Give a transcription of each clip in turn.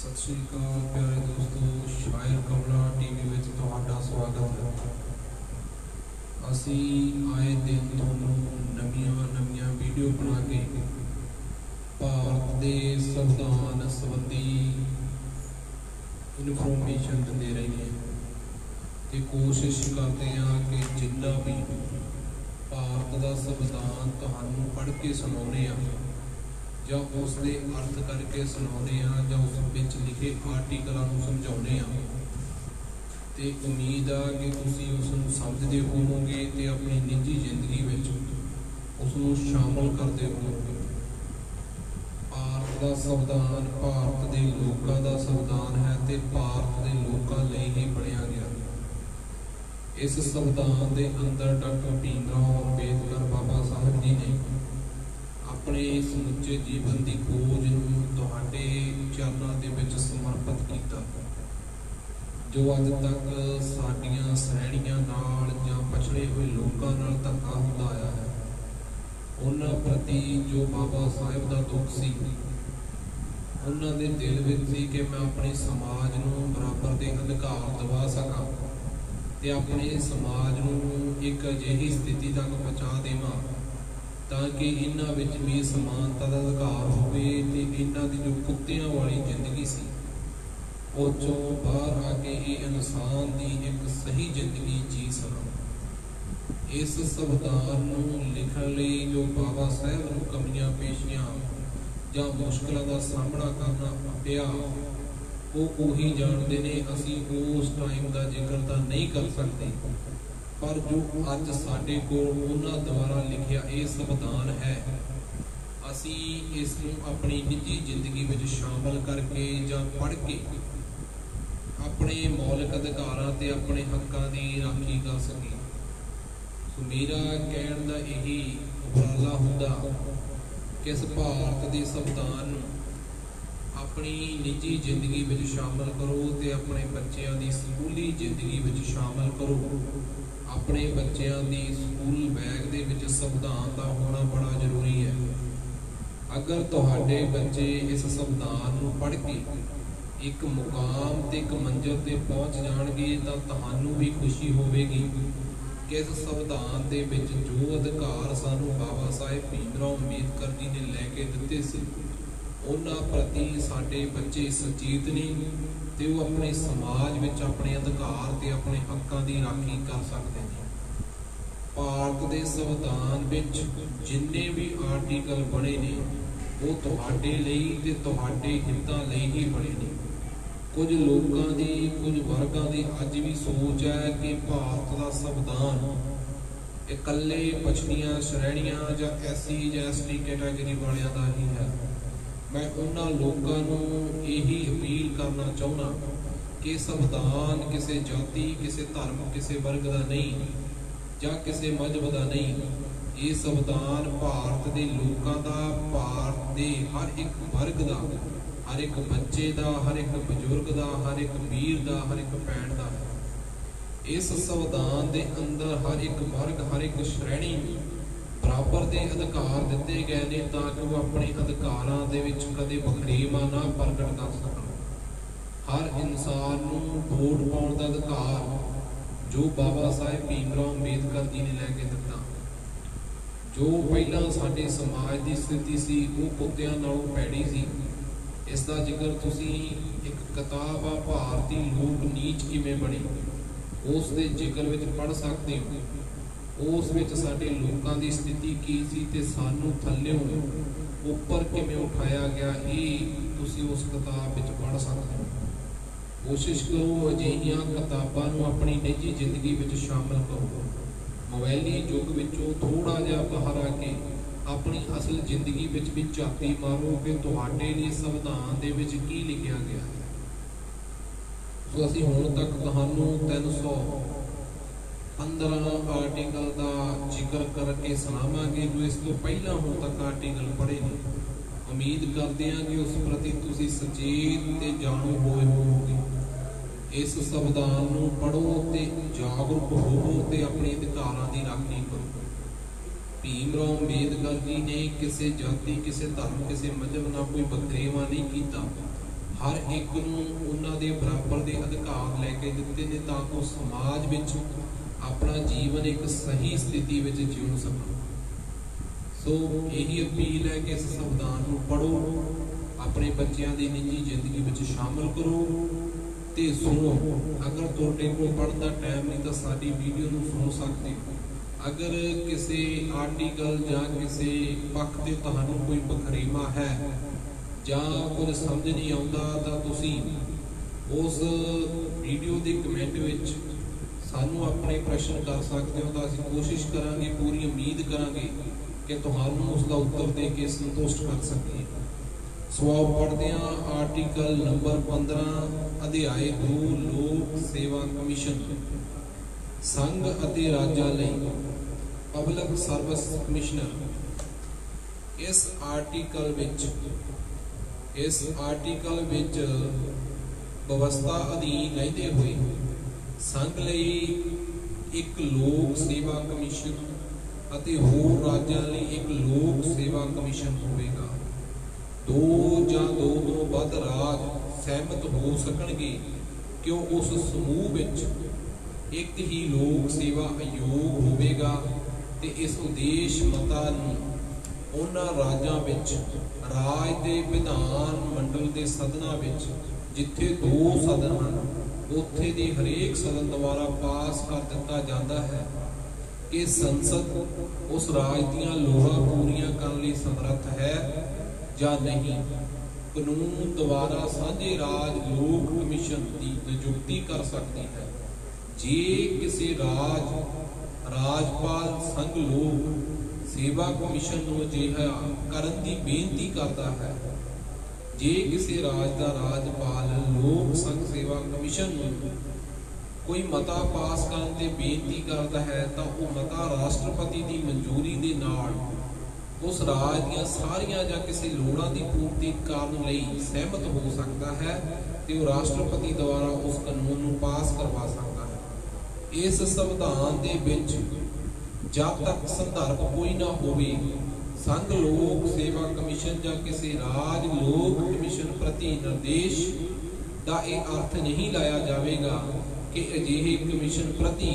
सत श्री अकाल प्यारे दोस्तों, शायर कमला टीवी में तुहाडा स्वागत है। असी आए दिन तुहानू नवीं वीडियो बना के भारत के संविधान संबंधी इनफॉर्मेशन दे रहे हैं ते कोशिश करते हैं कि जिन्ना भी भारत का संविधान तुहानू पढ़ के सुनाने ਜਾਂ ਉਸ ਦੇ अर्थ करके सुनाने ਜਾਂ ਉਸ ਵਿੱਚ लिखे आर्टिकलों को समझाने ਤੇ उम्मीद आ कि तुसीं उस नूं समझदे होवोगे ते अपनी निजी जिंदगी विच उस नूं शामिल करदे होवोगे। भारत का संविधान भारत के लोगों का संविधान है ते भारत के लोगों लई ही बनया गया। इस संविधान के अंदर डॉक्टर भीमराव अंबेडकर बाबा साहब जी ने अपने समुचे जीवन की खोज तुहाडे चरणों के विच समर्पित किया, जो अज तक साडियां श्रेणियां नाल जां पछड़े हुए लोगों नाल धक्का हुंदा आया है। उन्हां प्रति जो बाबा साहिब का दुख सी, उन्हां दे दिल विच सी कि मैं अपने समाज नूं बराबर के अधिकार दवा सकां ते अपने समाज नूं एक अजिही स्थिति तक पहुँचा देवां ताकि इन्हां विच भी समानता का अधिकार होवे ते इन्हां दी जो कुत्तियां वाली जिंदगी सी उह चों बाहर आके ये इंसान की एक सही जिंदगी जी सकन। इस संविधान नूं लिखण लई जो बाबा साहब नूं कमियां पेशियां जां मुश्किलों का सामना करना पिया वो उही जानते ने। असीं उस टाइम का जिक्र तां नहीं कर सकते, पर जो अज साडे कोल उन्हां द्वारा लिखिया ये संविधान है, असी इस अपनी निजी जिंदगी में शामिल करके जां पढ़ के अपने मौलिक अधिकारां ते अपने हक्कां दी राखी कर सके। सो मेरा कहण दा यही उपराला हुंदा कि इस भारत के संविधान अपनी निजी जिंदगी में शामिल करो ते अपने बच्चों की स्कूली जिंदगी में शामिल करो। अपने बच्चों की स्कूल बैग दे विच संविधान का होना बड़ा जरूरी है। अगर तुहाडे बच्चे इस संविधान नूं पढ़ के एक मुकाम ते एक मंजिल ते पहुँच जाणगे तां तुहानूं भी खुशी होवेगी कि इस संविधान दे विच जो अधिकार सानूं बाबा साहिब भीमराव अंबेडकर जी ने लैके दिते सी उन्हां प्रति साडे बच्चे सचेत ने ते वो अपने समाज विच अपने अधिकार ते अपने हक्कां दी राखी कर सकते हैं। भारत के संविधान विच जिन्ने भी आर्टिकल बने ने वो तुहाडे लई ते तुहाडे हितां लई ही बने ने। कुछ लोगों की कुछ वर्गों की अज भी सोच है कि भारत का संविधान इकल्ले पछड़ियां श्रेणियां जां SC जां ST कैटेगरी वालियां दा ही है। मैं उन्हां लोगों को यही अपील करना चाहना कि संविधान किसी जाति किसी धर्म किसी वर्ग का नहीं या किसी मजहब का नहीं। ये संविधान भारत के लोगों का, भारत के हर एक वर्ग का, हर एक बच्चे का, हर एक बजुर्ग का, हर एक वीर का, हर एक भैन का है। इस संविधान के अंदर हर एक वर्ग हर एक श्रेणी बराबर के अधिकार दिते गए ने ताकि वो अपने अधिकारों के विच कदे वखरेवा ना प्रगट कर सकन। हर इंसान नूं वोट पाउण दा अधिकार जो बाबा साहिब भीमराव अंबेडकर जी ने लैके दिता। जो पहला साडे समाज की स्थिति सी वो कुत्तियां नालों पैड़ी सी। इसका जिक्र तुसीं एक किताब आ भारतीय लोक नीच किवें बने उस दे जिक्र विच पढ़ सकते हो। उस विच साडे लोकां दी स्थिति की सी ते सानू थल्लेओं उपर किवें उठाया गया ये तुसीं उस किताब विच पढ़ सकते हो। कोशिश करो अजिहियां किताबां नूं अपनी निजी जिंदगी विच शामिल करो। मोबाइली युग विचों थोड़ा जिहा बाहर आके अपनी असल जिंदगी विच भी झाती मारो कि तुहाडे लिए संविधान दे विच की लिखिया गया है। सो असीं हुण तक तुहानूं 315 आर्टिकल का जिक्र करके सुनावांगे जो इस तो पहला हुण तक आर्टिकल पढ़े ने। उम्मीद करते हैं कि उस प्रति तुसीं सचेत ते जाणू होए होवोगे। इस संविधान नूं पढ़ो ते जागरूक होवो ते अपने अधिकारां दी राखी करो। भीमराव अंबेडकर जी ने किसी जाति किसी धर्म किसी मजहब नाल कोई वखरेवा नहीं कीता। हर एक नूं उन्हां दे बराबर दे अधिकार लैके दिते ने तां कि समाज विच अपना जीवन एक सही स्थिति विच जीव सकण। सो यही अपील है कि इस संविधान नूं पढ़ो, अपने बच्चों की निजी जिंदगी विच शामिल करो ते सुनो। अगर तुहाडे कोल पढ़न दा टाइम नहीं तो साडी वीडियो नूं सुन सकते हो। अगर किसी आर्टिकल या किसी पक्ष ते तुहानूं कोई बखरेवा है या कुछ समझ नहीं आता तो तुसीं उस वीडियो के कमेंट विच सानूं अपने प्रश्न कर सकते हो। तो असीं कोशिश करांगे, पूरी उम्मीद करांगे कि तुहानूं उसका उत्तर दे के संतुष्ट कर सकीए। सो आओ पढ़ते हैं आर्टिकल नंबर 15 अध्याय 2 लोक सेवा कमीशन। संघ अते राज्यां लई पब्लिक सर्विस कमिश्नर। इस आर्टिकल विच व्यवस्था अधीन रहते हुए संघ लई एक लोक सेवा कमीशन अते होर राज्यां लई एक लोक सेवा कमीशन होवेगा। दो या दो तो वध राज सहमत हो सकणगे कि उस समूह विच एक ही लोक सेवा आयोग होवेगा ते इस उद्देश मतां नूं उन्हां राज्यां विच राज दे विधान मंडल दे सदनां विच जिथे 2 सदन हन उत्थे दे हरेक सदन द्वारा पास कर दिता जाता है कि संसद उस राज दीआं लोड़ां पूरीआं करन लई समर्थ है या नहीं। कानून द्वारा साझे राज लोक कमीशन की नियुक्ति कर सकती है। जे किसी राजपाल संघ लोक सेवा कमीशन नूं अजिहा करन दी बेनती करता है। जे किसी राज दा राजपाल लोक संघ सेवा कमीशन नूं कोई मता पास करन दी बेनती करता है तो वह मता राष्ट्रपति की मंजूरी दे नाल उस राज दी सारियां या किसी लोड़ां की पूर्ति करन लई सहमत हो सकता है तो राष्ट्रपति द्वारा उस कानून नूं पास करवा सकता है। इस संविधान दे विच जब तक संदर्भ कोई ना होवे संघ लोक सेवा कमीशन या किसी राज लोक कमीशन प्रति निर्देश का यह अर्थ नहीं लाया जाएगा कि अजिहे कमीशन प्रति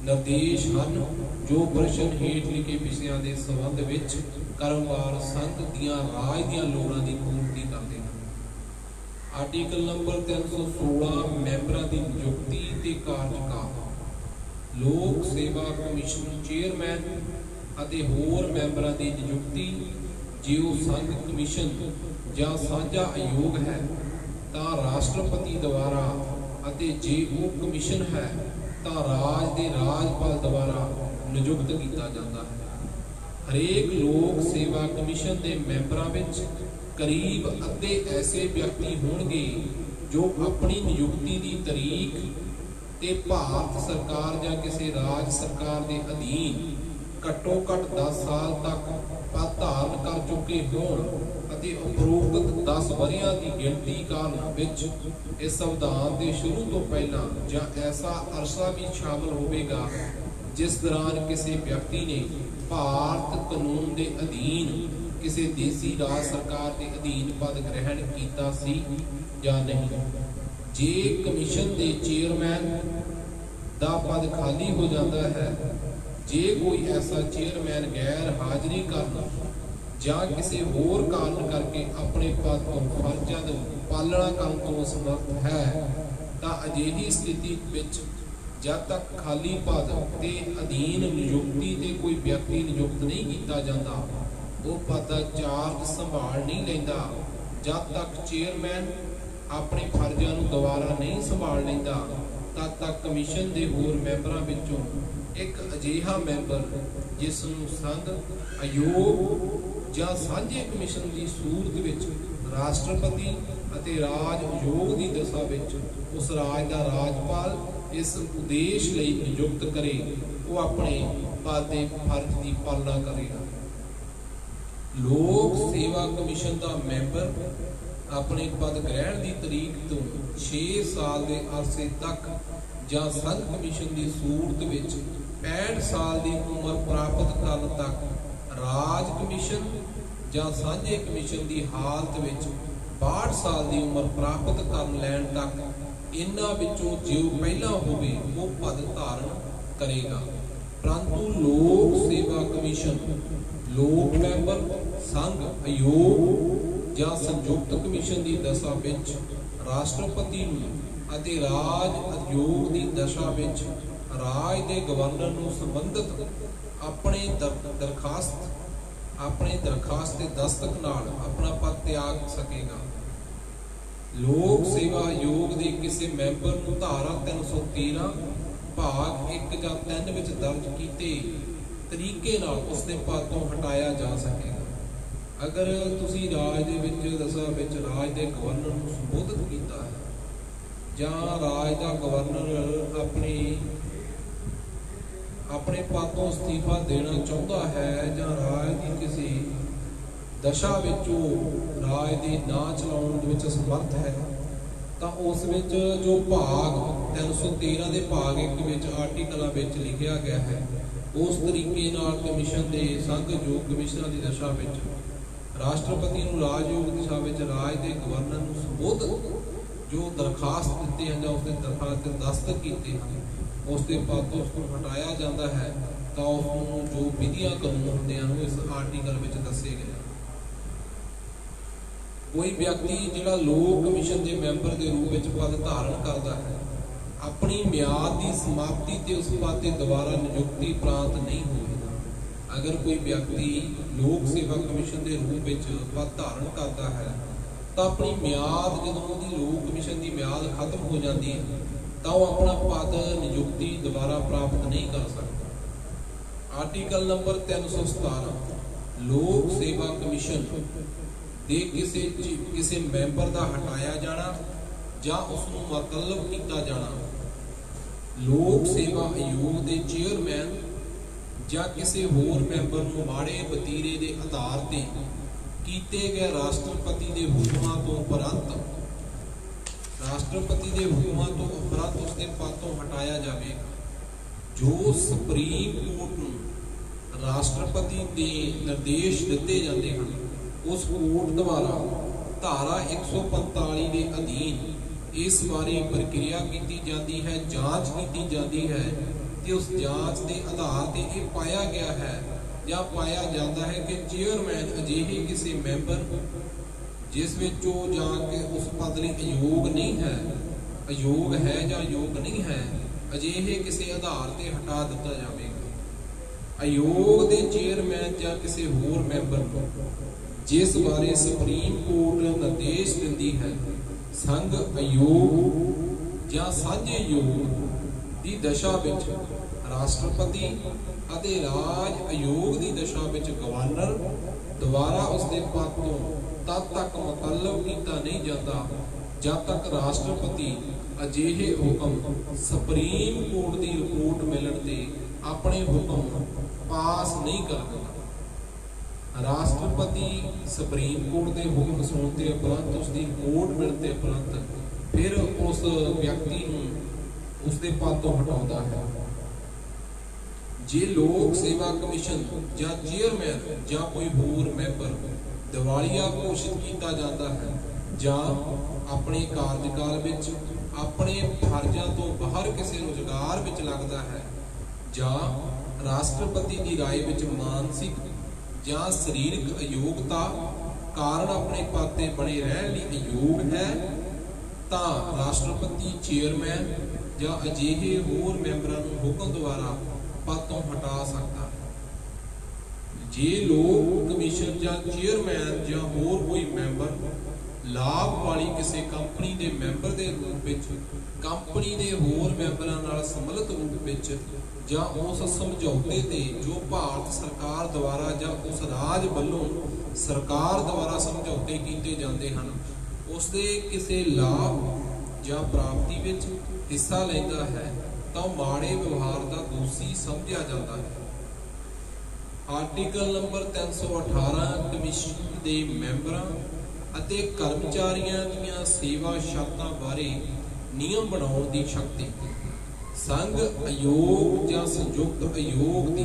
निर्देश हैं जो प्रश्न हेठ लिखे विषयों के संबंध विच क्रमवार संघ दियां राज दियां लोड़ां की पूर्ति करते हैं। आर्टिकल नंबर 316 मैंबरां की नियुक्ति ते कार्यकाल। लोक सेवा कमीशन चेयरमैन अते होर मैंबरां की नियुक्ति जे वो संघ कमीशन या साझा आयोग है तो राष्ट्रपति द्वारा अते जे वो कमीशन है तो राज दे राजपाल द्वारा नियुक्त किया जाता है। हरेक लोक सेवा कमीशन के मैंबरां विच करीब अद्धे ऐसे व्यक्ति होणगे जो अपनी नियुक्ति की तरीक ते भारत सरकार या किसी राज सरकार के अधीन घट्टो घट 10 साल तक पद धारण कर चुके होण अते उपरोक्त 10 वरियां की गिनती काल विच इस संविधान के शुरू तो पहला या ऐसा अरसा भी शामिल होवेगा जिस दौरान किसी व्यक्ति ने भारत कानून के अधीन किसी देसी राज सरकार के अधीन पद ग्रहण किया सी या नहीं। जे कमीशन के चेयरमैन का पद खाली हो जाता है, जे कोई ऐसा चेयरमैन गैर हाजिरी करना या किसी होर कारण करके अपने पद तो फर्जां की पालना करने तो असमर्थ है तो अजिही स्थिति विच जब तक खाली पद के अधीन नियुक्ति ते कोई व्यक्ति नियुक्त नहीं किया जाता वो पद का चार्ज संभाल नहीं लेंदा जब तक चेयरमैन अपने फर्जां नूं दोबारा नहीं संभाल लेंदा तद तक कमीशन के होर मैंबरां विचों एक अजिहा मैंबर जिस नूं संघ आयोग या साझे कमीशन की सूरत विच राष्ट्रपति अते राज आयोग की दशा विच उस राज का राजपाल इस उद्देश लई नियुक्त करे वो अपने पद के फर्ज की पालना करेगा। लोक सेवा कमीशन का मैंबर अपने पद ग्रहण की तरीक तो 6 साल के अरसे तक या संघ कमीशन की सूरत विच 65 साल की उम्र प्राप्त करने तक राज कमीशन या साझे कमीशन की हालत विच 62 साल की उम्र प्राप्त कर लैण तक इन्हां विचों जो पहला होवे वो पद धारण करेगा। परंतु लोक सेवा कमीशन, लोक मैंबर, संघ, आयोग या संयुक्त कमीशन की दशा विच राष्ट्रपति अते राज आयोग की दशा विच राज के गवर्नर नूं संबंधित अपने दरखास्त के दस्तक नाल अपना पद त्याग सकेगा। लोक सेवा आयोग के किसी मैंबर नूं धारा 313 भाग 1 ਜਾਂ 3 विच दर्ज कीते तरीके नाल उसके पद तो हटाया जा सकेगा। अगर तुसी राज दे विच दशा विच राज के गवर्नर नूं संबोधित कीता है जां राज का गवर्नर अपने पद तो इस्तीफा देना चाहता है जां राज की किसी दशा विचों राज के ना चलाउण विच समर्थ है, तो उस विच जो भाग 313 के भाग 1 विच आर्टिकलों विच लिखिया गया है उस तरीके नाल कमीशन के संघ योग कमिश्नर की दशा विच राष्ट्रपति नूं राजयोग दिशा विच राज के गवर्नर नूं संबोधित जो दरखास्त दिते हैं जां उसके दरखास्त के दस्तक कीते हैं उसके पद तो उसको हटाया जाता है, तो उसनूं जो विधियां कानून होंदे हैं इस आर्टिकल विच दस्से गए। कोई व्यक्ति जिहड़ा लोक कमीशन के मैंबर के रूप में पद धारण करता है अपनी म्याद की समाप्ति ते उस पद से दोबारा नियुक्ति प्राप्त नहीं होगा। अगर कोई व्यक्ति लोक सेवा कमीशन के रूप में पद धारण करता है तो अपनी म्याद जदों उहदी लोक कमीशन की म्याद खत्म हो जाती है तो वह अपना पद नियुक्ति दोबारा प्राप्त नहीं कर सकता। आर्टिकल नंबर 317 लोक सेवा कमीशन दे किसी मैंबर का हटाया जाना या उसनूं मुअत्तलब किया जाना, लोक सेवा आयोग के चेयरमैन या किसी होर मैंबर नूं माड़े वतीरे के आधार ते कीते गए राष्ट्रपति के हुक्मां तो उपरंत उसके पद तो हटाया जाएगा। जो सुप्रीम कोर्ट नूं राष्ट्रपति के निर्देश दिते जाते हैं उस कोर्ट द्वारा धारा 145 के अधीन इस बारे प्रक्रिया की जाती है, जांच की जाती है कि उस जांच के आधार पर यह पाया गया है या पाया जाता है कि चेयरमैन अजिहे किसी मैंबर जिस विचों जाके उस पद लई अयोग नहीं है, अयोग है या योग नहीं है, अजिहे किसी आधार पर हटा दिता जाएगा। अयोग के चेयरमैन या किसी होर मैंबर को जिस बारे सुप्रीम कोर्ट निर्देश दिंदी है संघ आयोग या सांझे योग की दशा विच राष्ट्रपति अते राज आयोग की दशा विच गवर्नर द्वारा उसके पद तो तद तक मुतल्लब किया नहीं जाता जब तक राष्ट्रपति अजिहे हुक्म सुप्रीम कोर्ट की रिपोर्ट मिलण ते अपने हुक्म पास नहीं कर देता। राष्ट्रपति सुप्रीम कोर्ट के हुक्म सुनते उपरंत उसकी रिपोर्ट मिलते उपरंत फिर उस व्यक्ति नूं उसके पद तो हटाता है। जे लोक सेवा कमीशन या चेयरमैन या कोई होर मैंबर दिवालिया घोषित किया जाता है या अपने कार्यकाल विच अपने फर्जां तो बाहर किसी रोजगार विच लगता है या राष्ट्रपति की राय विच मानसिक या शरीरक अयोग्यता कारण अपने पद ते बने रहने लई अयोग है तो राष्ट्रपति चेयरमैन या अजिहे होर मैंबरां नूं हुक्म द्वारा पद तो हटा सकता है। जे लोक कमीशन या चेयरमैन या होर कोई मैंबर लाभ वाली किसी कंपनी के मैंबर के रूप में कंपनी के होर मैंबरां नाल सम्मिलित रूप में या उस समझौते ते जो भारत सरकार द्वारा या उस राज वालों सरकार द्वारा समझौते किए जाते हैं उसके किसी लाभ या प्राप्ति विच हिस्सा लेता है तो माड़े व्यवहार का दोषी समझा जाता है। आर्टिकल नंबर 318 कमीशन के मैंबरां अते कर्मचारियों दी सेवा शर्तां बारे नियम बनाउण दी शक्ति संघ आयोग या संयुक्त आयोग की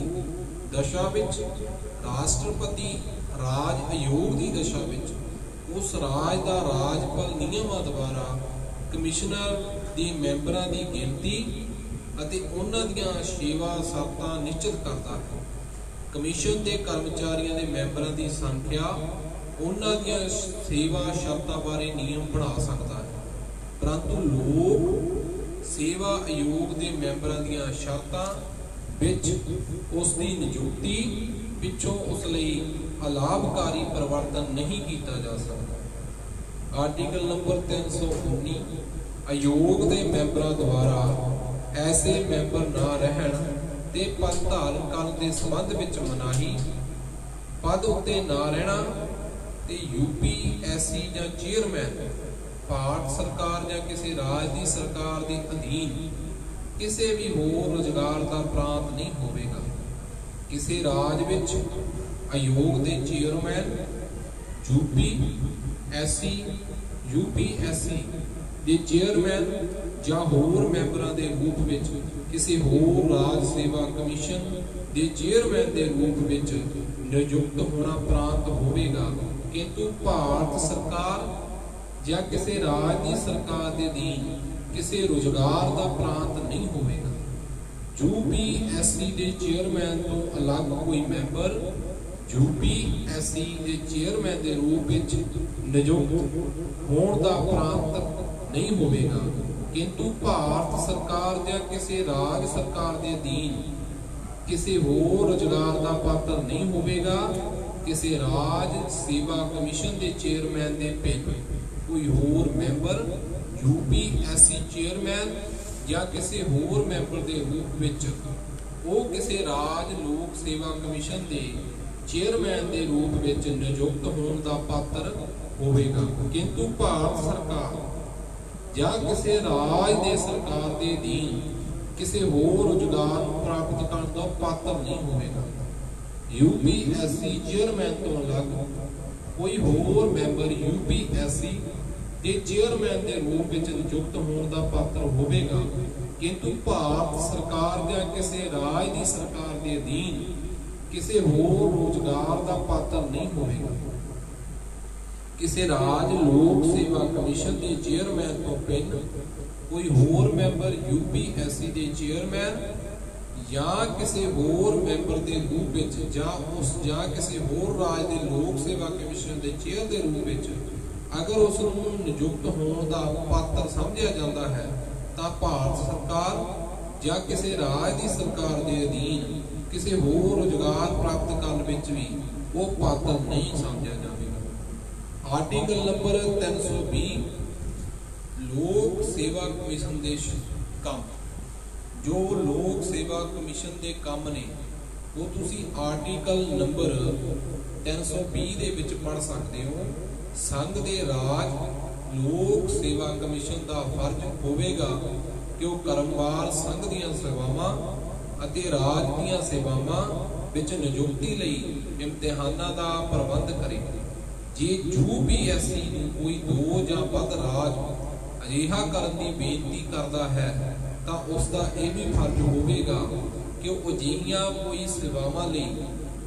दशा विच राष्ट्रपति राज आयोग की दशा विच उस राज का राजपाल नियमां द्वारा कमिश्नर के मैंबरां की गिनती ਅਤੇ ਉਹਨਾਂ ਦੀਆਂ ਸੇਵਾ ਸ਼ਰਤਾਂ ਨਿਸ਼ਚਿਤ ਕਰਦਾ ਹੈ। ਕਮਿਸ਼ਨ ਦੇ ਕਰਮਚਾਰੀਆਂ ਦੇ ਮੈਂਬਰਾਂ ਦੀ ਸੰਖਿਆ ਉਹਨਾਂ ਦੀਆਂ ਸੇਵਾ ਸ਼ਰਤਾਂ ਬਾਰੇ ਨਿਯਮ ਬਣਾ ਸਕਦਾ ਹੈ, ਪਰੰਤੂ ਲੋਕ ਸੇਵਾ ਆਯੋਗ ਦੇ ਮੈਂਬਰਾਂ ਦੀਆਂ ਸ਼ਰਤਾਂ ਵਿੱਚ ਉਸ ਦੀ ਨਿਯੁਕਤੀ ਪਿੱਛੋਂ ਉਸ ਲਈ ਅਲਾਭਕਾਰੀ ਪਰਿਵਰਤਨ ਨਹੀਂ ਕੀਤਾ ਜਾ ਸਕਦਾ। ਆਰਟੀਕਲ ਨੰਬਰ 319 ਆਯੋਗ ਦੇ ਮੈਂਬਰਾਂ ਦੁਆਰਾ ऐसे मैंबर ना रहन ते पद धारण करन दे संबंध विच मनाही, पद उत्ते ना रहना ते यूपीएससी जां चेयरमैन भारत सरकार जां किसी राज दी सरकार दे अधीन किसी भी होर रोजगार का प्रांत नहीं होवेगा। किसी राज विच आयोग दे चेयरमैन यूपीएससी दे चेयरमैन ਜਾਂ ਹੋਰ ਮੈਂਬਰਾਂ ਦੇ ਰੂਪ ਵਿੱਚ ਕਿਸੇ ਹੋਰ ਰਾਜ ਸੇਵਾ ਕਮਿਸ਼ਨ ਦੇ ਚੇਅਰਮੈਨ ਦੇ ਰੂਪ ਵਿੱਚ ਨਿਯੁਕਤ ਹੋਣਾ ਪ੍ਰਾਂਤ ਹੋਵੇਗਾ, ਕਿੰਤੂ ਭਾਰਤ ਸਰਕਾਰ ਜਾਂ ਕਿਸੇ ਰਾਜ ਦੀ ਸਰਕਾਰ ਦੇ ਅਧੀਨ ਕਿਸੇ ਰੁਜ਼ਗਾਰ ਦਾ ਪ੍ਰਾਂਤ ਨਹੀਂ ਹੋਵੇਗਾ। यूपीएससी ਦੇ ਚੇਅਰਮੈਨ ਤੋਂ ਅਲੱਗ ਕੋਈ ਮੈਂਬਰ यूपीएससी ਦੇ ਚੇਅਰਮੈਨ ਦੇ ਰੂਪ ਵਿੱਚ ਨਿਯੁਕਤ ਹੋਣ ਦਾ ਪ੍ਰਾਂਤ नहीं होवेगा, किंतु भारत सरकार या किसी राज सरकार के अधीन किसी होर रोजगार का पात्र नहीं होवेगा। किसी राज सेवा कमिशन के चेयरमैन के भिन्न कोई होर मैंबर यूपीएससी चेयरमैन या किसी होर मैंबर के रूप विच वो किसी राज लोक सेवा कमिशन के चेयरमैन के रूप विच नियुक्त होने का पात्र होवेगा, किंतु भारत सरकार ਜਾਂ ਕਿਸੇ ਰਾਜ ਦੇ ਸਰਕਾਰ ਦੇ ਅਧੀਨ ਕਿਸੇ ਹੋਰ ਰੁਜ਼ਗਾਰ ਨੂੰ ਪ੍ਰਾਪਤ ਕਰਨ ਦਾ ਪਾਤਰ ਨਹੀਂ ਹੋਵੇਗਾ। यूपीएससी ਚੇਅਰਮੈਨ ਤੋਂ ਅਲੱਗ ਕੋਈ ਹੋਰ ਮੈਂਬਰ यूपीएससी ਦੇ ਚੇਅਰਮੈਨ ਦੇ ਰੂਪ ਵਿੱਚ ਨਿਯੁਕਤ ਹੋਣ ਦਾ ਪਾਤਰ ਹੋਵੇਗਾ, ਕਿੰਤੂ ਭਾਰਤ ਸਰਕਾਰ ਜਾਂ ਕਿਸੇ ਰਾਜ ਦੀ ਸਰਕਾਰ ਦੇ ਅਧੀਨ ਕਿਸੇ ਹੋਰ ਰੁਜ਼ਗਾਰ ਦਾ ਪਾਤਰ ਨਹੀਂ ਹੋਵੇਗਾ। किसी राज लोक सेवा कमिशन के चेयरमैन तो भिन्न कोई होर मैंबर यूपीएससी के चेयरमैन या किसी होर मैंबर के रूप विच या किसी होर राज के लोक सेवा कमिशन के चेयर के रूप विच अगर उस नियुक्त होने का पात्र समझा जाता है तो भारत सरकार या किसी राज की सरकार के अधीन किसी होर रोजगार प्राप्त करने विच भी वो पात्र नहीं समझा जाएगा। आर्टिकल नंबर 320 लोक सेवा कमिशन के काम, जो लोक सेवा कमिशन के काम ने वो तुसी आर्टिकल नंबर 320 दे विच पढ़ सकते हो। संघ के राज लोक सेवा कमिशन का फर्ज होवेगा कि वह क्रमवार संघ दीयां सेवावां अते राज दीयां सेवावां विच नियुक्ति लई इम्तिहानां दा प्रबंध करे। जे यूपीएससी कोई दो या वध राज अजिहा करन दी बेनती करता है तो उसका यह भी फर्ज होगा कि वह अजिहियां कोई सेवावां लई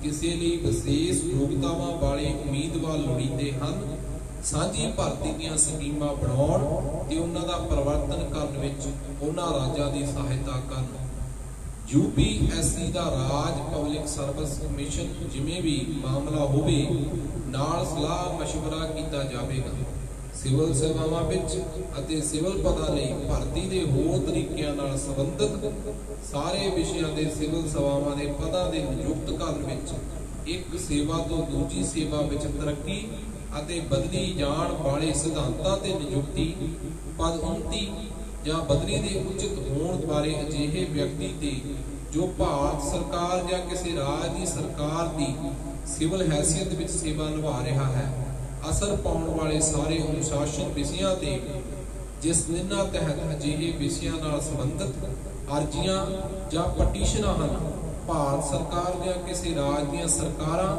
किसी लई विशेष योग्यतावां वाले उम्मीदवार लोड़ींदे हन, सांझी भर्ती दीयां स्कीमां बनाउण ते उन्हां दा परिवर्तन करन विच उन्हां राज्यां दी सहायता करन। यूपीएससी का राज पब्लिक सर्विस कमिशन जिमें भी मामला होवे नाल सलाह मशवरा किया जाएगा। सिविल सेवावां विच अते सिविल पदां लई भर्ती दे होर तरीकिਆਂ ਨਾਲ संबंधित सारे विषयां दे सिविल सेवावां दे पदां दे नियुक्त करन विच एक सेवा तो दूजी सेवा विच तरक्की अते बदली जाण वाले सिद्धांतां ते नियुक्ति पदोन्नति ਜਾਂ ਬਦਲੀ ਦੇ ਉਚਿਤ ਹੋਣ ਬਾਰੇ ਅਜਿਹੇ ਵਿਅਕਤੀ ਤੇ ਜੋ ਭਾਰਤ ਸਰਕਾਰ ਜਾਂ ਕਿਸੇ ਰਾਜ ਦੀ ਸਰਕਾਰ ਦੀ ਸਿਵਲ ਹੈਸੀਅਤ ਵਿੱਚ ਸੇਵਾ ਨਿਭਾ ਰਿਹਾ ਹੈ ਅਸਰ ਪਾਉਣ ਵਾਲੇ ਸਾਰੇ ਅਨੁਸ਼ਾਸਨ ਵਿਸ਼ਿਆਂ ਤੇ ਜਿਸ ਨਿਰਣਾ ਤਹਿਤ ਅਜਿਹੇ ਵਿਸ਼ਿਆਂ ਨਾਲ ਸੰਬੰਧਿਤ ਅਰਜ਼ੀਆਂ ਜਾਂ ਪਟੀਸ਼ਨਾਂ ਹਨ ਭਾਰਤ ਸਰਕਾਰ ਜਾਂ ਕਿਸੇ ਰਾਜ ਦੀਆਂ ਸਰਕਾਰਾਂ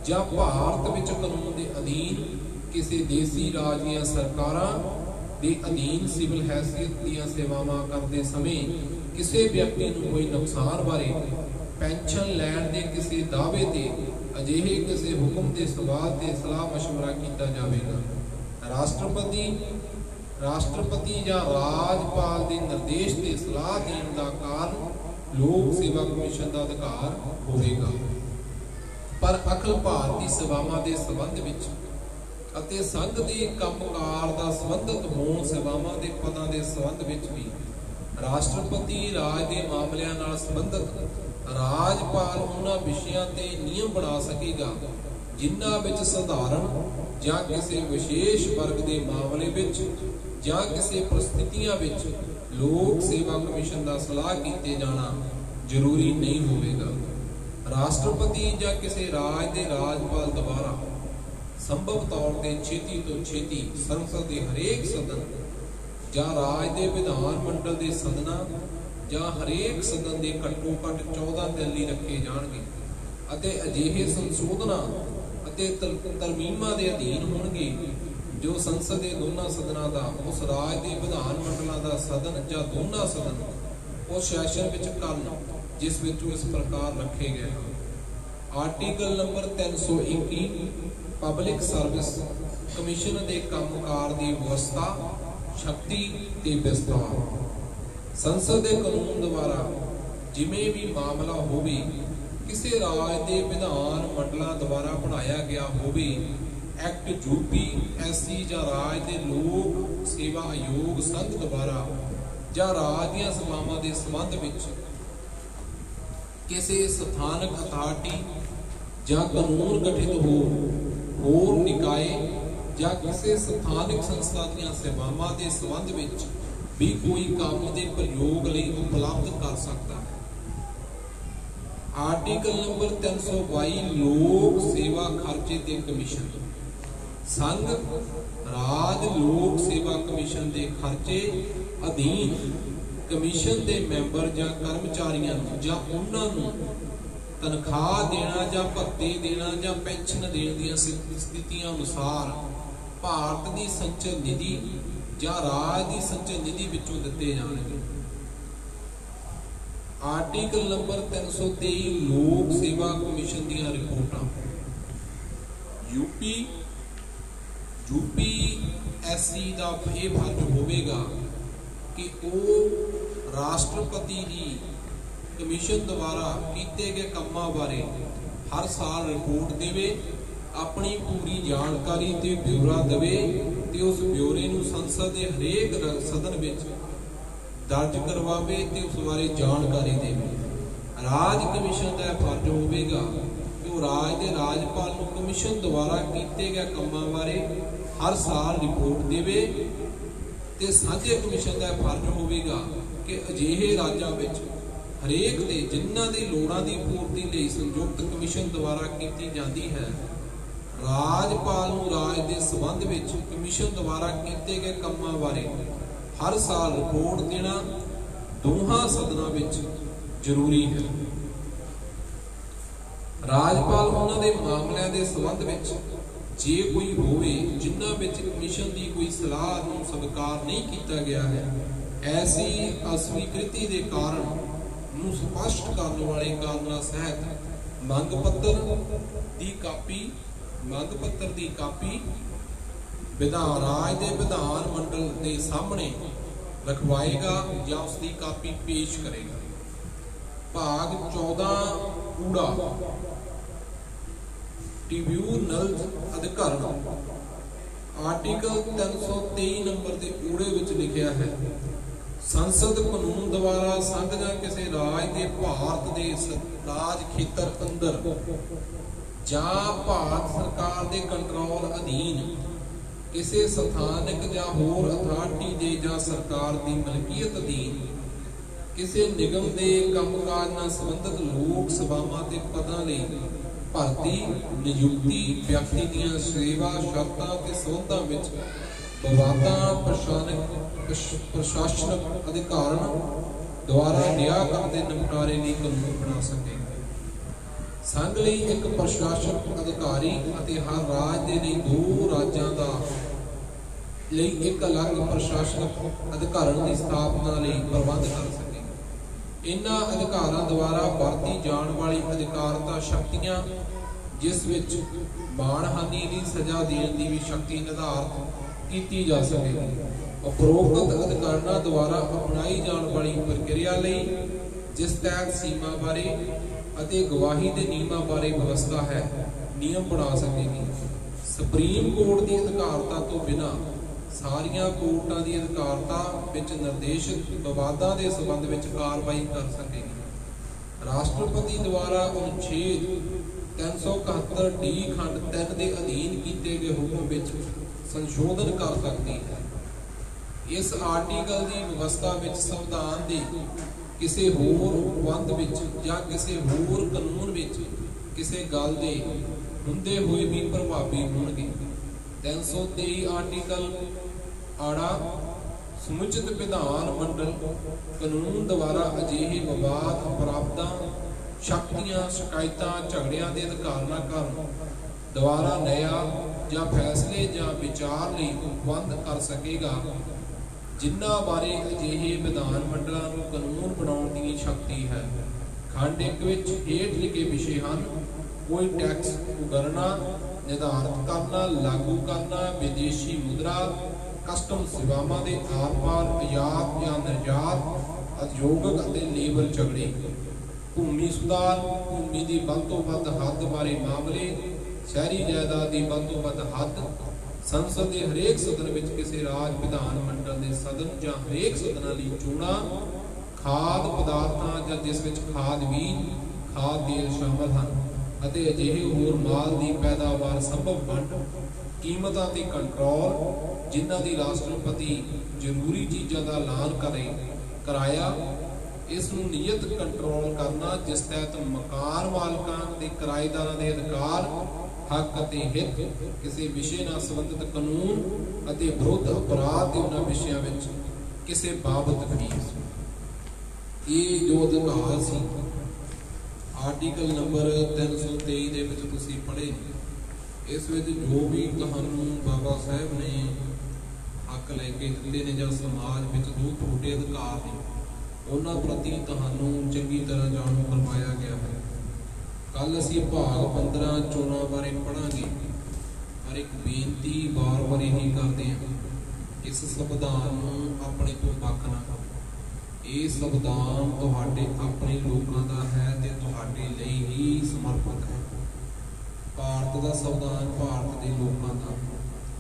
ਜਾਂ ਭਾਰਤ ਵਿੱਚ ਕਾਨੂੰਨ ਦੇ ਅਧੀਨ ਕਿਸੇ ਦੇਸੀ ਰਾਜ ਦੀਆਂ ਸਰਕਾਰਾਂ ਦੇ ਅਧੀਨ ਸਿਵਲ ਹੈਸੀਅਤ ਦੀਆਂ ਸੇਵਾਵਾਂ ਕਰਦੇ ਸਮੇਂ ਕਿਸੇ ਵਿਅਕਤੀ ਨੂੰ ਕੋਈ ਨੁਕਸਾਨ ਬਾਰੇ ਪੈਨਸ਼ਨ ਲੈਣ ਦੇ ਕਿਸੇ ਦਾਅਵੇ ਤੇ ਅਜਿਹੇ ਕਿਸੇ ਹੁਕਮ ਦੇ ਸਵਾਲ ਤੇ ਸਲਾਹ ਮਸ਼ਵਰਾ ਕੀਤਾ ਜਾਵੇਗਾ। ਰਾਸ਼ਟਰਪਤੀ ਜਾਂ ਰਾਜਪਾਲ ਦੇ ਨਿਰਦੇਸ਼ ਤੇ ਸਲਾਹ ਦੇਣ ਦਾ ਕਾਰਨ ਲੋਕ ਸੇਵਾ ਕਮਿਸ਼ਨ ਦਾ ਅਧਿਕਾਰ ਹੋਵੇਗਾ। ਪਰ ਅਖਿਲ ਭਾਰਤੀ ਸੇਵਾਵਾਂ ਦੇ ਸੰਬੰਧ ਵਿੱਚ ਅਤੇ ਸੰਘ ਦੇ ਕੰਮਕਾਰ ਦਾ ਸੰਬੰਧਿਤ ਹੋਣ ਸੇਵਾਵਾਂ ਦੇ ਪਦਾਂ ਦੇ ਸੰਬੰਧ ਵਿੱਚ ਵੀ ਰਾਸ਼ਟਰਪਤੀ ਰਾਜ ਦੇ ਮਾਮਲਿਆਂ ਨਾਲ ਸੰਬੰਧਿਤ ਰਾਜਪਾਲ ਉਹਨਾਂ ਵਿਸ਼ਿਆਂ ਤੇ ਨਿਯਮ ਬਣਾ ਸਕੇਗਾ ਜਿਨ੍ਹਾਂ ਵਿੱਚ ਸਧਾਰਨ ਜਾਂ ਕਿਸੇ ਵਿਸ਼ੇਸ਼ ਵਰਗ ਦੇ ਮਾਮਲੇ ਵਿੱਚ ਜਾਂ ਕਿਸੇ ਪਰਿਸਥਿਤੀਆਂ ਵਿੱਚ ਲੋਕ ਸੇਵਾ ਕਮਿਸ਼ਨ ਦਾ ਸਲਾਹ ਕੀਤੇ ਜਾਣਾ ਜ਼ਰੂਰੀ ਨਹੀਂ ਹੋਵੇਗਾ। ਰਾਸ਼ਟਰਪਤੀ ਜਾਂ ਕਿਸੇ ਰਾਜ ਦੇ ਰਾਜਪਾਲ ਦੁਆਰਾ ਸੰਭਵ ਤੌਰ ਤੇ ਛੇਤੀ ਤੋਂ ਛੇਤੀ ਸੰਸਦ ਦੇ ਹਰੇਕ ਸਦਨ ਜਾਂ ਰਾਜ ਦੇ ਵਿਧਾਨ ਮੰਡਲ ਦੇ ਸਦਨਾਂ ਜਾਂ ਹਰੇਕ ਸਦਨ ਦੇ ਘੱਟੋ ਘੱਟ 14 ਦਿਨ ਲਈ ਰੱਖੇ ਜਾਣਗੇ ਅਤੇ ਅਜਿਹੇ ਸੰਸ਼ੋਧਨਾਂ ਅਤੇ ਤਰਮੀਮਾਂ ਦੇ ਅਧੀਨ ਹੋਣਗੇ ਜੋ ਸੰਸਦ ਦੇ ਦੋਨਾਂ ਸਦਨਾਂ ਦਾ, ਉਸ ਰਾਜ ਦੇ ਵਿਧਾਨ ਮੰਡਲਾਂ ਦਾ ਸਦਨ ਜਾਂ ਦੋਨਾਂ ਸਦਨ ਉਸ ਸੈਸ਼ਨ ਵਿੱਚ ਕਰਨ ਜਿਸ ਵਿੱਚ ਇਸ ਪ੍ਰਕਾਰ ਰੱਖੇ ਗਏ ਹਨ। Article number 321 public service commission ਦੇ ਕੰਮਕਾਰ ਦੀ ਵਿਵਸਥਾ, ਸ਼ਕਤੀ ਤੇ ਵਿਸਤਾਰ। ਸੰਸਦ ਦੇ ਕਾਨੂੰਨ ਦੁਆਰਾ ਜਿਵੇਂ ਵੀ ਮਾਮਲਾ ਹੋਵੇ, ਕਿਸੇ ਰਾਜ ਦੇ ਵਿਧਾਨ ਮੰਡਲਾਂ ਦੁਆਰਾ ਬਣਾਇਆ ਗਿਆ ਹੋਵੇ, ਐਕਟ UPSC ਜਾਂ ਰਾਜ ਦੇ ਲੋਕ ਸੇਵਾ ਆਯੋਗ ਸੰਘ ਦੁਆਰਾ ਜਾਂ ਰਾਜ ਦੀਆਂ ਸੇਵਾਵਾਂ ਦੇ ਸੰਬੰਧ ਵਿੱਚ ਕਿਸੇ ਸਥਾਨਕ ਅਥਾਰਟੀ ਜਾਂ ਕਾਨੂੰਨ ਗਠਿਤ ਹੋਰ ਨਿਕਾਏ ਜਾਂ ਕਿਸੇ ਸਥਾਨਕ ਸੰਸਥਾ ਦੀਆਂ ਸੇਵਾਵਾਂ ਦੇ ਸੰਬੰਧ ਵਿੱਚ ਵੀ ਕੋਈ ਕੰਮ ਦੇ ਪ੍ਰਯੋਗ ਲਈ ਉਪਲਬਧ ਕਰ ਸਕਦਾ ਹੈ। ਆਰਟੀਕਲ ਨੰਬਰ 322 ਲੋਕ ਸੇਵਾ ਖਰਚੇ ਤੇ ਕਮਿਸ਼ਨ। ਸੰਘ ਰਾਜ ਲੋਕ ਸੇਵਾ ਕਮਿਸ਼ਨ ਦੇ ਖਰਚੇ ਅਧੀਨ ਕਮਿਸ਼ਨ ਦੇ ਮੈਂਬਰ ਜਾਂ ਕਰਮਚਾਰੀਆਂ ਨੂੰ ਜਾਂ ਉਹਨਾਂ ਨੂੰ ਤਨਖਾਹ ਦੇਣਾ ਜਾਂ ਭੱਤੇ ਦੇਣਾ ਜਾਂ ਪੈਨਸ਼ਨ ਦੇਣ ਦੀਆਂ ਸਥਿਤੀਆਂ ਅਨੁਸਾਰ ਭਾਰਤ ਦੀ ਸੰਚਲ ਨਿਧੀ ਜਾਂ ਰਾਜ ਦੀ ਸੰਚਲ ਨਿਧੀ ਵਿੱਚੋਂ ਦਿੱਤੇ ਜਾਣਗੇ। ਆਰਟੀਕਲ ਨੰਬਰ 323 ਲੋਕ ਸੇਵਾ ਕਮਿਸ਼ਨ ਦੀਆਂ ਰਿਪੋਰਟਾਂ। UPSC ਦਾ ਇਹ ਫਰਜ਼ ਹੋਵੇਗਾ ਕਿ ਉਹ ਰਾਸ਼ਟਰਪਤੀ ਦੀ ਕਮਿਸ਼ਨ ਦੁਆਰਾ ਕੀਤੇ ਗਏ ਕੰਮਾਂ ਬਾਰੇ ਹਰ ਸਾਲ ਰਿਪੋਰਟ ਦੇਵੇ, ਆਪਣੀ ਪੂਰੀ ਜਾਣਕਾਰੀ ਤੇ ਬਿਊਰਾ ਦੇਵੇ ਤੇ ਉਸ ਬਿਊਰੇ ਨੂੰ ਸੰਸਦ ਦੇ ਹਰੇਕ ਸਦਨ ਵਿੱਚ ਦਰਜ ਕਰਵਾਵੇ ਤੇ ਉਸ ਬਾਰੇ ਜਾਣਕਾਰੀ ਦੇਵੇ। ਰਾਜ ਕਮਿਸ਼ਨ ਦਾ ਫਰਜ਼ ਹੋਵੇਗਾ ਕਿ ਉਹ ਰਾਜ ਦੇ ਰਾਜਪਾਲ ਨੂੰ ਕਮਿਸ਼ਨ ਦੁਆਰਾ ਕੀਤੇ ਗਏ ਕੰਮਾਂ ਬਾਰੇ ਹਰ ਸਾਲ ਰਿਪੋਰਟ ਦੇਵੇ ਤੇ ਸਾਂਝੇ ਕਮਿਸ਼ਨ ਦਾ ਫਰਜ਼ ਹੋਵੇਗਾ ਕਿ ਅਜਿਹੇ ਰਾਜਾਂ ਵਿੱਚ ਹਰੇਕ ਦੇ ਜਿਨ੍ਹਾਂ ਦੀ ਲੋੜਾਂ ਦੀ ਪੂਰਤੀ ਲਈ ਸੰਯੁਕਤ ਕਮਿਸ਼ਨ ਦੁਆਰਾ ਕੀਤੀ ਜਾਂਦੀ ਹੈ, ਰਾਜਪਾਲ ਨੂੰ ਰਾਜ ਦੇ ਸੰਬੰਧ ਵਿੱਚ ਕਮਿਸ਼ਨ ਦੁਆਰਾ ਕੀਤੇ ਗਏ ਕੰਮਾਂ ਬਾਰੇ ਹਰ ਸਾਲ ਰਿਪੋਰਟ ਦੇਣਾ ਦੋਹਾਂ ਸਦਨਾਂ ਵਿੱਚ ਜ਼ਰੂਰੀ ਹੈ। ਰਾਜਪਾਲ ਉਹਨਾਂ ਦੇ ਮਾਮਲਿਆਂ ਦੇ ਸੰਬੰਧ ਵਿੱਚ ਜੇ ਕੋਈ ਹੋਵੇ ਜਿਨ੍ਹਾਂ ਵਿੱਚ ਕਮਿਸ਼ਨ ਦੀ ਕੋਈ ਸਲਾਹ ਨੂੰ ਸਵੀਕਾਰ ਨਹੀਂ ਕੀਤਾ ਗਿਆ ਹੈ, ਐਸੀ ਅਸਵੀਕ੍ਰਿਤੀ ਦੇ ਕਾਰਨ ਨੂੰ ਸਪਸ਼ਟ ਕਰਨ ਵਾਲੇ ਕਾਰਨਾਂ ਸਹਿਤ ਮੰਗ ਪੱਤਰ ਦੀ ਕਾਪੀ ਰਾਜ ਦੇ ਵਿਧਾਨ ਮੰਡਲ ਦੇ ਸਾਹਮਣੇ ਰਖਵਾਏਗਾ ਜਾਂ ਉਸ ਦੀ ਕਾਪੀ ਪੇਸ਼ ਕਰੇਗਾ। ਭਾਗ 14 ਊੜਾ ਟ੍ਰਿਬਿਊਨਲ ਅਧਿਕਾਰਨ। ਆਰਟੀਕਲ 323 ਨੰਬਰ ਦੇ ਊੜੇ ਵਿੱਚ ਲਿਖਿਆ ਹੈ, ਸੰਸਦ ਕਾਨੂੰਨ ਦੁਆਰਾ ਸੰਘ ਜਾਂ ਕਿਸੇ ਰਾਜ ਦੇ ਭਾਰਤ ਦੇ ਰਾਜ ਖੇਤਰ ਅੰਦਰ ਜਾਂ ਭਾਰਤ ਸਰਕਾਰ ਦੇ ਕੰਟਰੋਲ ਅਧੀਨ ਕਿਸੇ ਸਥਾਨਕ ਜਾਂ ਹੋਰ ਅਥਾਰਟੀ ਦੇ ਜਾਂ ਸਰਕਾਰ ਦੀ ਮਲਕੀਅਤ ਅਧੀਨ ਕਿਸੇ ਨਿਗਮ ਦੇ ਕੰਮਕਾਜ ਨਾਲ ਸੰਬੰਧਿਤ ਲੋਕ ਸਭਾਵਾਂ ਤੇ ਪਦਾਂ ਲਈ ਭਰਤੀ, ਨਿਯੁਕਤੀ, ਵਿਅਕਤੀ ਦੀਆਂ ਸੇਵਾ ਸ਼ਰਤਾਂ ਤੇ ਸਹੁਲਤਾਂ ਵਿੱਚ ਵਿਵਾਦਾਂ ਪ੍ਰਸ਼ਾਸਨਿਕ ਅਧਿਕਾਰਨ ਦੁਆਰਾ ਨਿਆਂ ਕਰਦੇ ਨਿਪਟਾਰੇ ਲਈ ਕਾਨੂੰਨ ਬਣਾ ਸਕੇਗਾ। ਸੰਘ ਲਈ ਇੱਕ ਪ੍ਰਸ਼ਾਸਕ ਅਧਿਕਾਰੀ ਅਤੇ ਹਰ ਰਾਜ ਦੇ ਲਈ 2 ਰਾਜਾਂ ਦਾ ਲਈ ਇੱਕ ਅਲੱਗ ਪ੍ਰਸ਼ਾਸਨਿਕ ਅਧਿਕਾਰਨ ਦੀ ਸਥਾਪਨਾ ਲਈ ਪ੍ਰਬੰਧ ਕਰ ਸਕੇਗਾ। ਇਹਨਾਂ ਅਧਿਕਾਰਾਂ ਦੁਆਰਾ ਵਰਤੀ ਜਾਣ ਵਾਲੀ ਅਧਿਕਾਰਤਾ ਸ਼ਕਤੀਆਂ जिस विच मानहानि की सज़ा देने की भी शक्ति निर्धारित की जा सकेगी। उपरोक्त अधिकारियों द्वारा अपनाई जाने वाली प्रक्रिया लई जिस तहत सीमा बारे अते गवाही के नियमों बारे व्यवस्था है नियम बना सकेगी। सुप्रीम कोर्ट की अधिकारता तो बिना सारिया कोर्टां की अधिकारता विच निर्देशित विवादां के संबंध में कार्रवाई कर सकेगी। राष्ट्रपति द्वारा अनुच्छेद 371 डी खंड 3 के अधीन किए गए हुक्म विच संशोधन कर सकती है। इस आर्टिकल की व्यवस्था विच संविधान के किसी होर बंद विच या किसी होर कानून विच किसी गल दे हुंदे होए भी प्रभावी होणगे। 323 आर्टिकल आड़ा समुचित विधान मंडल कानून द्वारा अजिहे विवाद अपराधां शक्तियां शिकायतां झगड़ियां के अधिकारां कारण द्वारा नया या फैसले या विचार लिए बंद कर सकेगा, जिन्हां बारे अजिहे विधान मंडलों को कानून बनाने की शक्ति है। खंड 1 विच हेठ लिखे विषय हैं: कोई टैक्स उगरना, निर्धारित करना, लागू करना, विदेशी मुद्रा, कस्टम सेवावां दे आर पार, आयात या निर्यात, उद्योगक अते लेबर झगड़े, भूमि सुधार, भूमि की वध तो वध हद बारे मामले, शहरी जायदाद की वध तो वध हद, संसद के हरेक सदन में किसी राज विधान मंडल के सदन या हरेक सदन लई चोणां, खाद पदार्थां या जिस विच खाद बीज, खाद तेल शामिल हैं, अते अजिहे होर माल की पैदावार संभव वंड, कीमतां ते कंट्रोल, जिन्हां दी राष्ट्रपति जरूरी चीज़ों का ऐलान कराया, इस नूं नियत कंट्रोल करना जिस तहत मकान मालकां ते किराएदारां दे अधिकार, हक अते हित, किसी विषय नाल संबंधित कानून अते विरुद्ध अपराध के उन्हां विषयां विच किसी बाबत फीस। ये जो अधिकार सी आर्टिकल नंबर 323 दे विच तुसीं पढ़े, इस विच जो भी तुहानूं बाबा साहब ने हक लैके दिते ने जां समाज विच जो छोटे अधिकार ने उन्हां प्रति तुहानूं चंगी तरह जाणू करवाया गया है। कल असीं भाग 15 चोणां बारे पढ़ांगे, पर एक बेनती बार बार यही करते हैं, इस संविधान नूं अपने तो वख ना करो। ये संविधान तुहाडे अपने लोगों का है ते तुहाडे लई ही समर्पित है। भारत का संविधान भारत के लोगों का,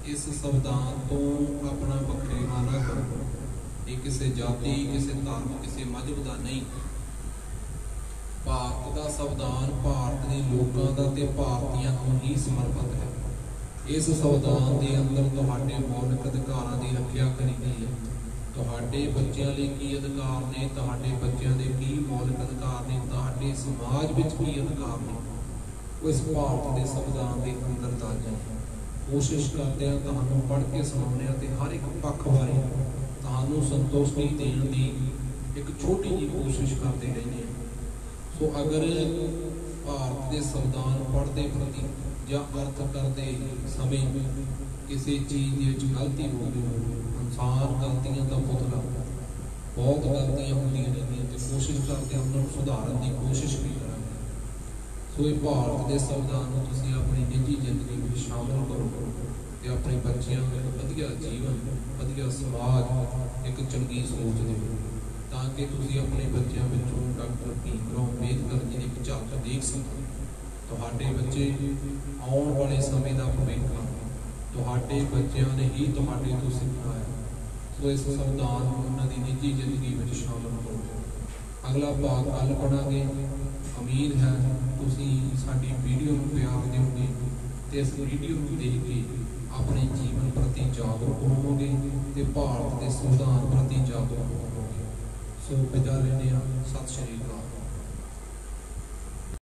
इस संविधान तो अपना वखरेवा ना करो। ये किसी जाति, किसी धर्म, किसी मजहब का नहीं। भारत का संविधान भारत के लोगों का ते भारतीयों को ही समर्पित है। इस संविधान के अंदर तुहाडे मौलिक अधिकारां की रखिया करी गई है। तुहाडे बच्चों लिए की अधिकार ने, तुहाडे बच्चों के की मौलिक अधिकार ने, तुहाडे समाज में की अधिकार ने, वो इस भारत के संविधान के अंदर दर्ज है। कोशिश करते हैं तुहानूं पढ़ के सुनाउने ते हर एक पक्ष बारे तुहानूं संतुष्टि देने की एक छोटी जी कोशिश करते रहने। सो अगर भारत के संविधान पढ़ते प्रति या अर्थ करते समय किसी चीज़ गलती हो गई, इंसान गलतियां का पुतला, बहुत गलतियां होंदियां रहंदियां ते कोशिश करते उन्होंने सुधारन की कोशिश भी करांगे। सो ये भारत के संविधान को तुसीं अपनी निजी जिंदगी में शामिल करो ते अपने बच्चों को वधिया जीवन, वधिया समाज, एक चंगी सोच देवो, ताकि तुसीं अपने बच्चों विचों डॉक्टर भीमराव अंबेडकर जी की एक झलक देख सको। तुहाडे बच्चे आने वाले समय का भविख, तुहाडे बच्चों ने ही तुहाडे तो सीखना है। सो इस संविधान को उन्होंने निजी जिंदगी में शामिल करो। अगला भाग कल पढ़ांगे। उम्मीद है तुसीं साडी वीडियो को प्यार देओगे ते इस वीडियो को देख के अपने जीवन प्रति जागरूक होवोगे ते भारत के संविधान प्रति जागरूक होवोगे। सो विदा लेने। सत श्री अकाल।